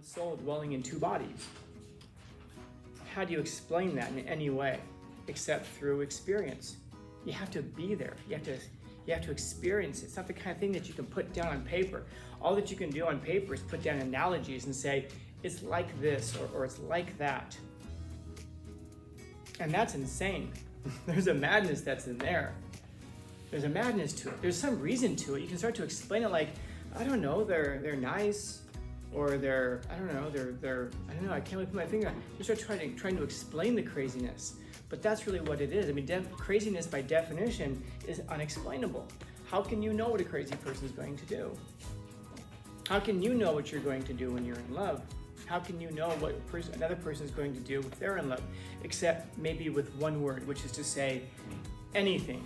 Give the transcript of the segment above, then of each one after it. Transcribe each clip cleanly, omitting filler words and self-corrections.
soul dwelling in two bodies. How do you explain that in any way except through experience? You have to be there. You have to experience it. It's not the kind of thing that you can put down on paper. All that you can do on paper is put down analogies and say, it's like this or it's like that. And that's insane. There's a madness that's in there. There's a madness to it. There's some reason to it. You can start to explain it like, I don't know, they're nice, or they're, I don't know, I can't really put my finger on it. You start trying to explain the craziness. But that's really what it is. I mean, craziness by definition is unexplainable. How can you know what a crazy person is going to do? How can you know what you're going to do when you're in love? How can you know what another person is going to do if they're in love? Except maybe with one word, which is to say, anything.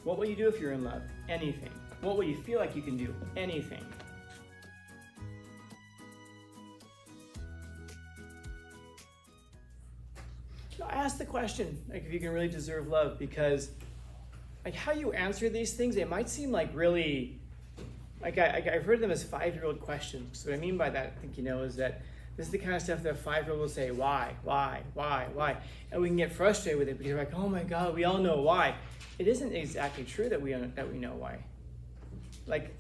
What will you do if you're in love? Anything. What will you feel like you can do? Anything. I ask the question, like, if you can really deserve love, because like how you answer these things, they might seem like really, like I've heard them as 5-year-old questions. So what I mean by that, I think you know, is that this is the kind of stuff that a 5-year-old will say, why? And we can get frustrated with it because we're like, oh my God, we all know why. It isn't exactly true that we know why. Like,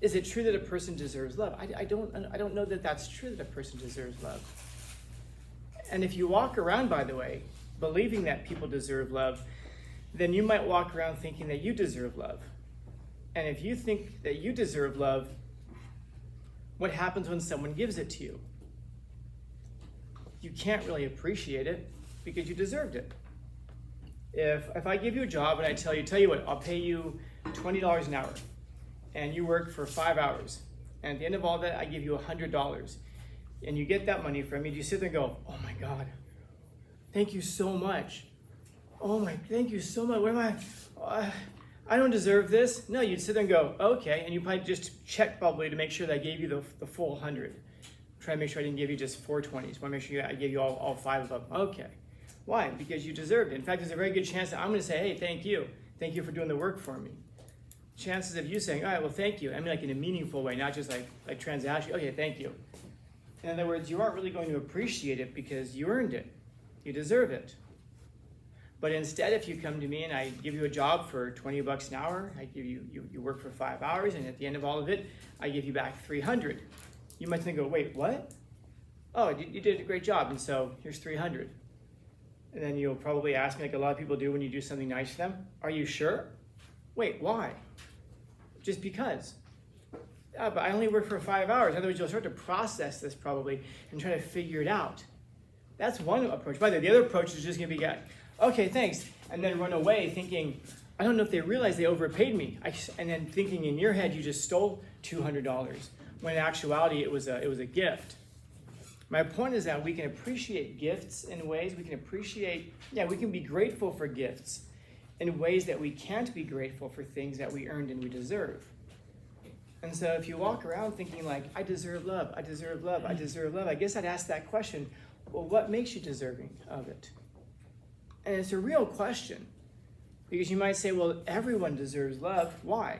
is it true that a person deserves love? I don't know that that's true that a person deserves love. And if you walk around, by the way, believing that people deserve love, then you might walk around thinking that you deserve love. And if you think that you deserve love, what happens when someone gives it to you? You can't really appreciate it because you deserved it. If I give you a job and I tell you what, I'll pay you $20 an hour, and you work for 5 hours, and at the end of all that, I give you $100, and you get that money from me, do you sit there and go, oh my God, thank you so much. Oh my, thank you so much. What am I don't deserve this. No, you'd sit there and go, okay, and you probably just check probably to make sure that I gave you the full 100. Try to make sure I didn't give you just 4 20s. Want to make sure I gave you all 5 of them. Okay. Why? Because you deserved it. In fact, there's a very good chance that I'm going to say, hey, thank you. Thank you for doing the work for me. Chances of you saying, all right, well, thank you. I mean, like in a meaningful way, not just like transaction. Okay, thank you. In other words, you aren't really going to appreciate it because you earned it. You deserve it. But instead, if you come to me and I give you a job for $20 an hour, I give you work for 5 hours, and at the end of all of it, I give you back 300. You might think, oh, wait, what? Oh, you did a great job, and so here's 300. And then you'll probably ask me, like a lot of people do when you do something nice to them, are you sure? Wait, why? Just because. Yeah, but I only work for 5 hours. In other words, you'll start to process this probably and try to figure it out. That's one approach. By the way, the other approach is just going to be, okay, thanks, and then run away thinking, I don't know if they realize they overpaid me. And then thinking in your head you just stole $200, when in actuality it was a gift. My point is that we can appreciate gifts in ways, we can be grateful for gifts in ways that we can't be grateful for things that we earned and we deserve. And so if you walk around thinking like, I deserve love, I deserve love, I deserve love, I guess I'd ask that question, well, what makes you deserving of it? And it's a real question, because you might say, well, everyone deserves love. Why?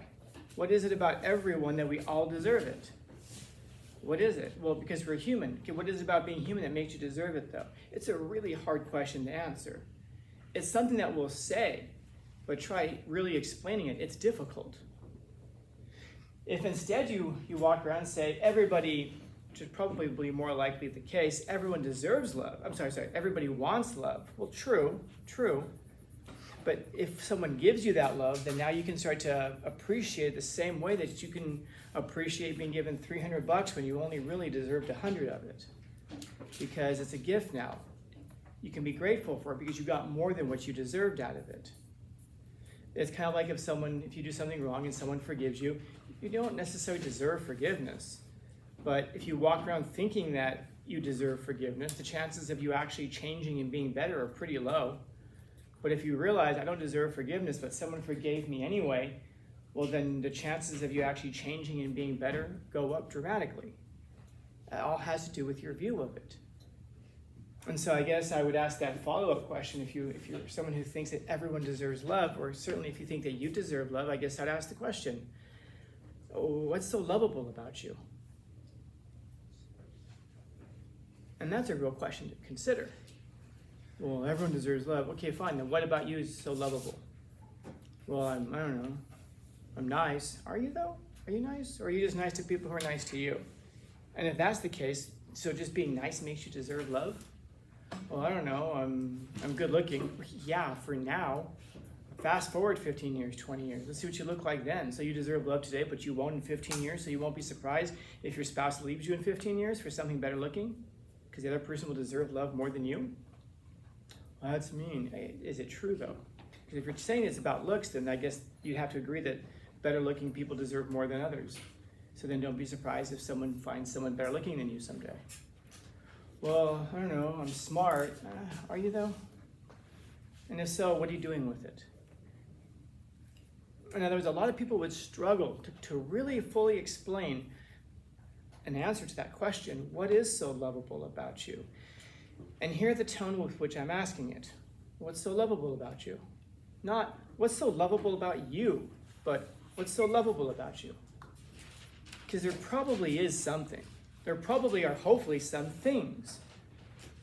What is it about everyone that we all deserve it? What is it? Well, because we're human. Okay, what is it about being human that makes you deserve it, though? It's a really hard question to answer. It's something that we'll say, but try really explaining it. It's difficult. If instead you walk around and say, everybody, which is probably more likely the case, everyone deserves love. Everybody wants love. Well, true. But if someone gives you that love, then now you can start to appreciate it the same way that you can appreciate being given $300 when you only really deserved 100 of it. Because it's a gift now. You can be grateful for it because you got more than what you deserved out of it. It's kind of like if you do something wrong and someone forgives you, you don't necessarily deserve forgiveness. But if you walk around thinking that you deserve forgiveness, the chances of you actually changing and being better are pretty low. But if you realize, I don't deserve forgiveness, but someone forgave me anyway, well, then the chances of you actually changing and being better go up dramatically. It all has to do with your view of it. And so I guess I would ask that follow-up question, if you're someone who thinks that everyone deserves love, or certainly if you think that you deserve love, I guess I'd ask the question, what's so lovable about you? And that's a real question to consider. Well, everyone deserves love. Okay, fine. Then what about you is so lovable? Well, I don't know. I'm nice. Are you though? Are you nice? Or are you just nice to people who are nice to you? And if that's the case, so just being nice makes you deserve love? Well, I don't know. I'm good looking. Yeah, for now. Fast forward 15 years, 20 years. Let's see what you look like then. So you deserve love today, but you won't in 15 years, so you won't be surprised if your spouse leaves you in 15 years for something better looking, because the other person will deserve love more than you? Well, that's mean. Is it true, though? Because if you're saying it's about looks, then I guess you have to agree that better looking people deserve more than others. So then don't be surprised if someone finds someone better looking than you someday. Well, I don't know, I'm smart. Are you though? And if so, what are you doing with it? In other words, a lot of people would struggle to really fully explain an answer to that question. What is so lovable about you? And hear the tone with which I'm asking it. What's so lovable about you? Not what's so lovable about you, but what's so lovable about you? Because there probably is something. There probably are hopefully some things.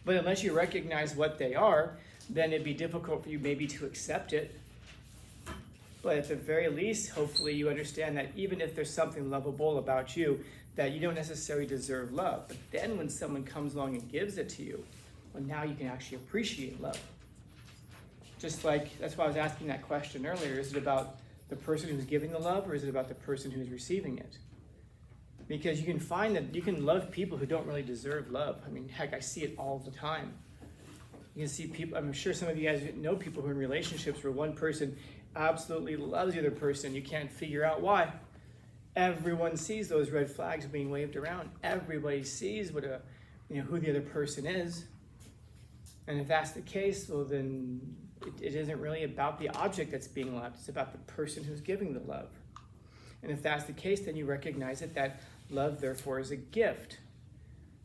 But unless you recognize what they are, then it'd be difficult for you maybe to accept it. But at the very least, hopefully you understand that even if there's something lovable about you, that you don't necessarily deserve love. But then when someone comes along and gives it to you, well, now you can actually appreciate love. Just like, that's why I was asking that question earlier. Is it about the person who's giving the love, or is it about the person who's receiving it? Because you can find that you can love people who don't really deserve love. I mean, heck, I see it all the time. You can see people, I'm sure some of you guys know people who are in relationships where one person absolutely loves the other person. You can't figure out why. Everyone sees those red flags being waved around. Everybody sees what who the other person is. And if that's the case, well then it isn't really about the object that's being loved. It's about the person who's giving the love. And if that's the case, then you recognize that love, therefore, is a gift.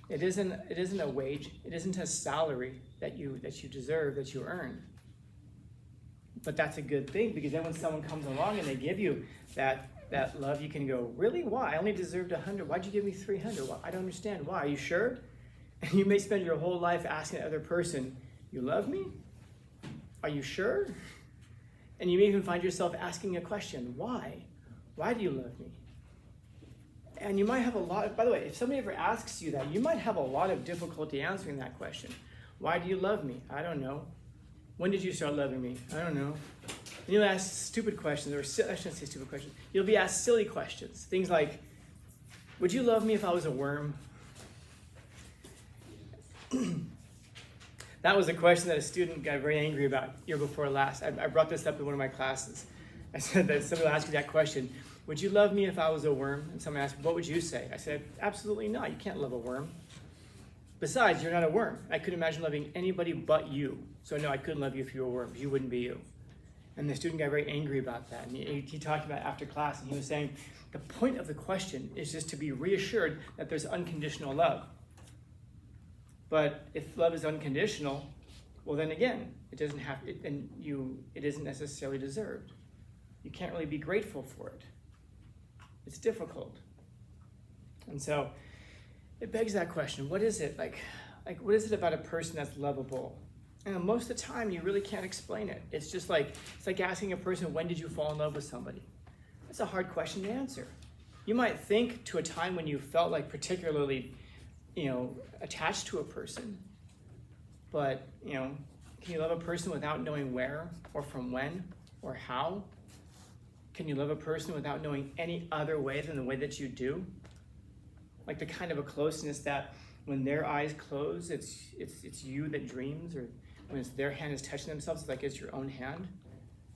It isn't a wage. It isn't a salary that you deserve, that you earn. But that's a good thing, because then when someone comes along and they give you that love, you can go, really? Why? I only deserved 100. Why'd you give me 300? Well, I don't understand. Why? Are you sure? And you may spend your whole life asking the other person, you love me? Are you sure? And you may even find yourself asking a question, why? Why do you love me? And you might have by the way, if somebody ever asks you that, you might have a lot of difficulty answering that question. Why do you love me? I don't know. When did you start loving me? I don't know. And you'll ask stupid questions, or I shouldn't say stupid questions. You'll be asked silly questions. Things like, would you love me if I was a worm? That was a question that a student got very angry about year before last. I brought this up in one of my classes. I said that somebody will ask you that question. Would you love me if I was a worm? And someone asked, what would you say? I said, absolutely not. You can't love a worm. Besides, you're not a worm. I couldn't imagine loving anybody but you. So no, I couldn't love you if you were a worm. You wouldn't be you. And the student got very angry about that. And he talked about it after class, and he was saying, the point of the question is just to be reassured that there's unconditional love. But if love is unconditional, well then again, it isn't necessarily deserved. You can't really be grateful for it. It's difficult. And so it begs that question, what is it? Like what is it about a person that's lovable? And most of the time you really can't explain it. It's like asking a person, when did you fall in love with somebody? That's a hard question to answer. You might think to a time when you felt like particularly, attached to a person, but can you love a person without knowing where or from when or how? Can you love a person without knowing any other way than the way that you do? Like the kind of a closeness that when their eyes close, it's you that dreams, or when it's their hand is touching themselves, it's like it's your own hand.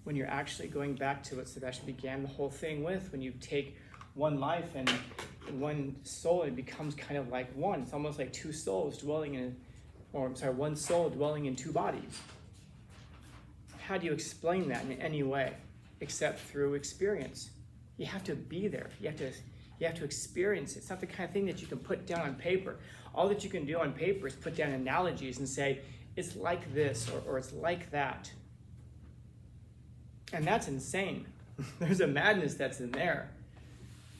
When you're actually going back to what Sebastian began the whole thing with, when you take one life and one soul, it becomes kind of like one. It's almost like two souls dwelling one soul dwelling in two bodies. How do you explain that in any way except through experience? You have to be there. You have to experience it. It's not the kind of thing that you can put down on paper. All that you can do on paper is put down analogies and say, it's like this or it's like that. And that's insane. There's a madness that's in there.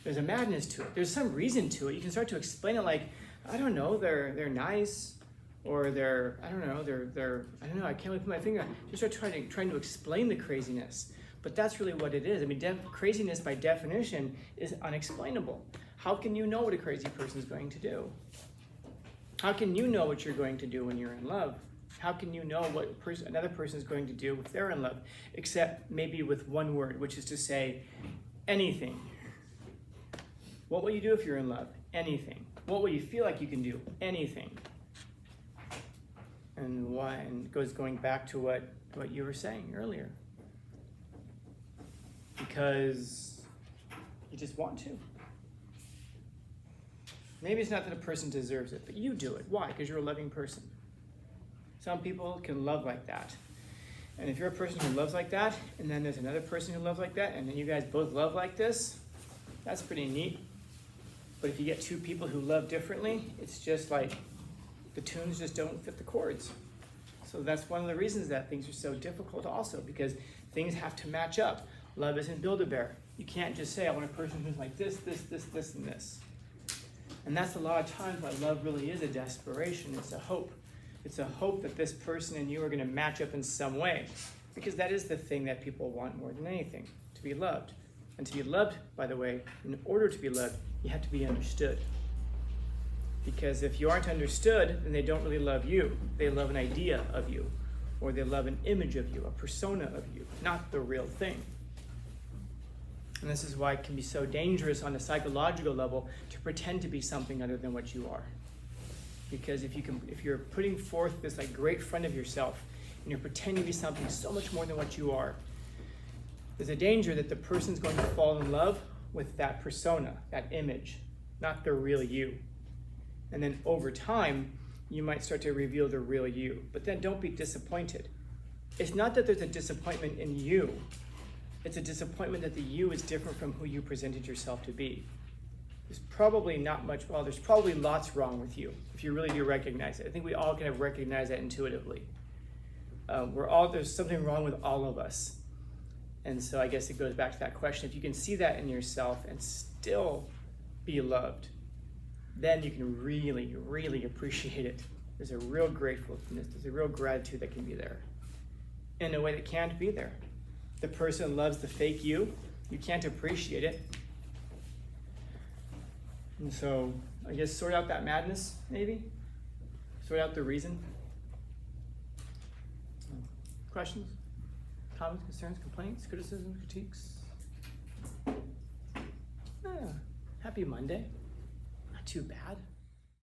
There's a madness to it. There's some reason to it. You can start to explain it like, I don't know, they're nice, or they're, I don't know, I don't know, I can't really put my finger on it. Just start trying to explain the craziness. But that's really what it is. I mean, craziness by definition is unexplainable. How can you know what a crazy person is going to do? How can you know what you're going to do when you're in love? How can you know what another person is going to do if they're in love? Except maybe with one word, which is to say, anything. What will you do if you're in love? Anything. What will you feel like you can do? Anything. And why? And it goes going back to what you were saying earlier. Because you just want to. Maybe it's not that a person deserves it, but you do it. Why? Because you're a loving person. Some people can love like that. And if you're a person who loves like that, and then there's another person who loves like that, and then you guys both love like this, that's pretty neat. But if you get two people who love differently, it's just like the tunes just don't fit the chords. So that's one of the reasons that things are so difficult also, because things have to match up. Love isn't Build-A-Bear. You can't just say, I want a person who's like this, and this. And that's a lot of times why love really is a desperation. It's a hope. It's a hope that this person and you are going to match up in some way. Because that is the thing that people want more than anything, to be loved. And to be loved, by the way, in order to be loved, you have to be understood. Because if you aren't understood, then they don't really love you. They love an idea of you, or they love an image of you, a persona of you, not the real thing. And this is why it can be so dangerous on a psychological level to pretend to be something other than what you are. Because if you're putting forth this like great friend of yourself, and you're pretending to be something so much more than what you are, there's a danger that the person's going to fall in love with that persona, that image, not the real you. And then over time, you might start to reveal the real you. But then don't be disappointed. It's not that there's a disappointment in you. It's a disappointment that the you is different from who you presented yourself to be. There's probably not much, well, there's probably lots wrong with you, if you really do recognize it. I think we all kind of recognize that intuitively. There's something wrong with all of us. And so I guess it goes back to that question. If you can see that in yourself and still be loved, then you can really, really appreciate it. There's a real gratefulness, there's a real gratitude that can be there in a way that can't be there. The person loves the fake you can't appreciate it. And so I guess sort out that madness, maybe? Sort out the reason. Questions? Comments, concerns, complaints, criticisms, critiques? Happy Monday. Not too bad.